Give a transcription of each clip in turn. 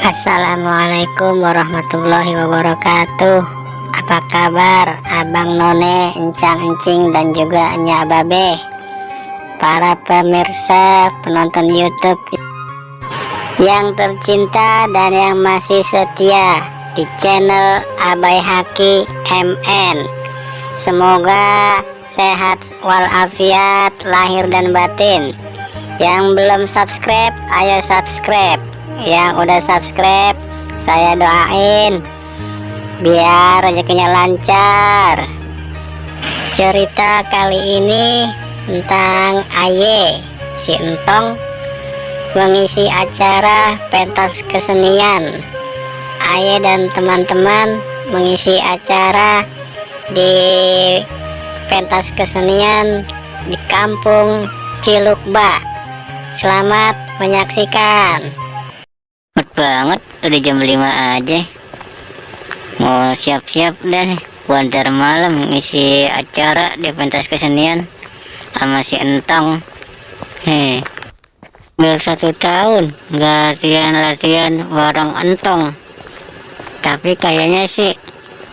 Assalamualaikum warahmatullahi wabarakatuh. Apa kabar Abang None, Encang Encing, dan juga Nya Babe, para pemirsa penonton YouTube yang tercinta dan yang masih setia di channel Abai Haki MN. Semoga sehat walafiat lahir dan batin. Yang belum subscribe, ayo subscribe. Yang udah subscribe, saya doain biar rezekinya lancar. Cerita kali ini tentang Aye, si Entong mengisi acara pentas kesenian. Aye dan teman-teman mengisi acara di pentas kesenian di kampung Cilukba. Selamat menyaksikan. Cepet banget, udah jam 5 aja. Mau siap-siap dan bentar malam ngisi acara di pentas kesenian sama si Entong. Udah 1 tahun gak latihan bareng Entong, tapi kayaknya sih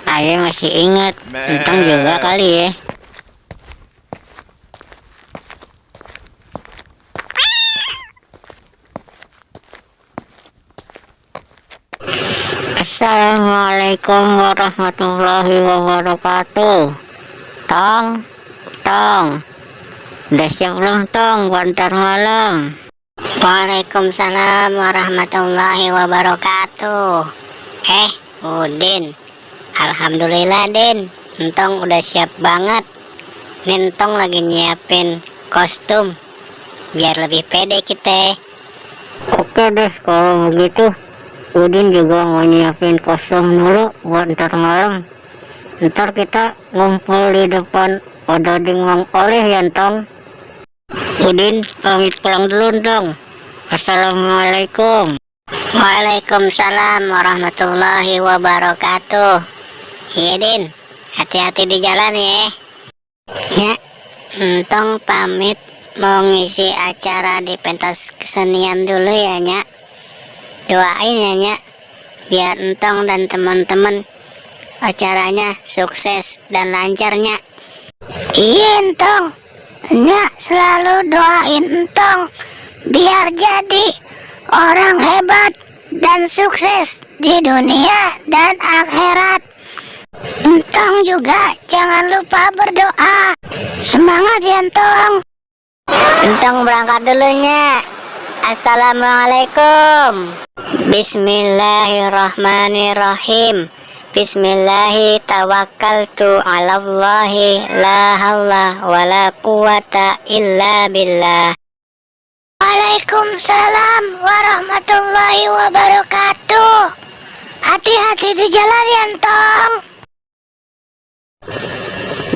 Aye masih ingat. Entong juga kali ya. Assalamualaikum warahmatullahi wabarakatuh. Tong, udah siap belum Tong? Bentar malam. Waalaikumsalam warahmatullahi wabarakatuh. Udin, alhamdulillah Din, Entong udah siap banget. Nintong lagi nyiapin kostum biar lebih pede kita. Oke deh kalau begitu. Udin juga mau nyiapin kostum dulu buat ntar malam. Ntar kita ngumpul di depan Odading Mang Oleh ya Tong. Udin pamit pulang dulu dong. Assalamualaikum. Waalaikumsalam warahmatullahi wabarakatuh. Iya Din, hati-hati di jalan ya. Ya, Entong pamit mau ngisi acara di pentas kesenian dulu ya Nya. Doain ya Nya, biar Entong dan teman-teman acaranya sukses dan lancarnya. Iya Entong, Nya selalu doain Entong biar jadi orang hebat dan sukses di dunia dan akhirat. Entong juga jangan lupa berdoa. Semangat ya Entong. Entong berangkat dulu Nya. Assalamualaikum. Bismillahirrahmanirrahim. Bismillahi tawakkaltu ala Allahi la hawla wa la quwata illa billah. Waalaikumsalam warahmatullahi wabarakatuh. Hati-hati di jalan ya Entong.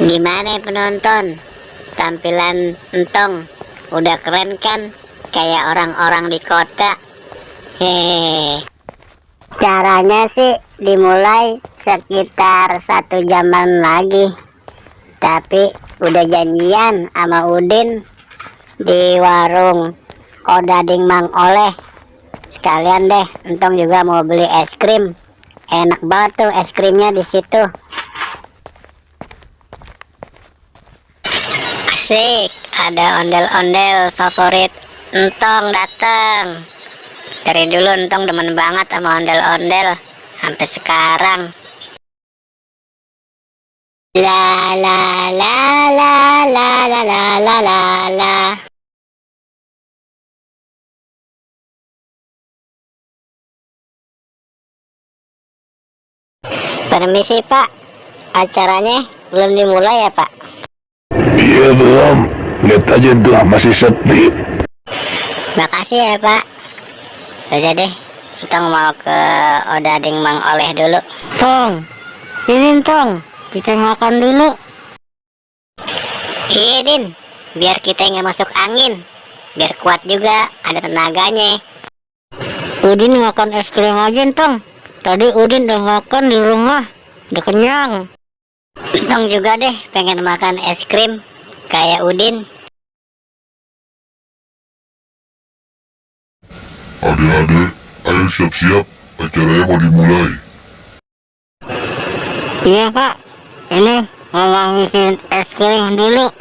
Gimana penonton? Tampilan Entong udah keren kan? Kayak orang-orang di kota. Caranya sih dimulai sekitar 1 jaman lagi, tapi udah janjian sama Udin di warung Odading Mang Oleh. Sekalian deh, Entong juga mau beli es krim. Enak banget tuh es krimnya di situ. Asik, ada ondel-ondel favorit Entong datang. Dari dulu Entong demen banget sama ondel-ondel sampai sekarang. La la la la la la la la la la. Permisi Pak, acaranya belum dimulai ya Pak? Iya belum, lihat aja tuh masih sepi. Makasih ya Pak. Udah deh, Entong mau ke Odading Mang Oleh dulu. Tong, ini Tong, kita makan dulu. Iya Din, biar kita nggak masuk angin, biar kuat juga, ada tenaganya. Udin makan es krim aja Tong. Tadi Udin udah makan di rumah, udah kenyang. Entong juga deh pengen makan es krim kayak Udin. Adik-adik, ayo siap-siap, acaranya mau dimulai. Iya Pak, ini mau ngabisin es krim dulu.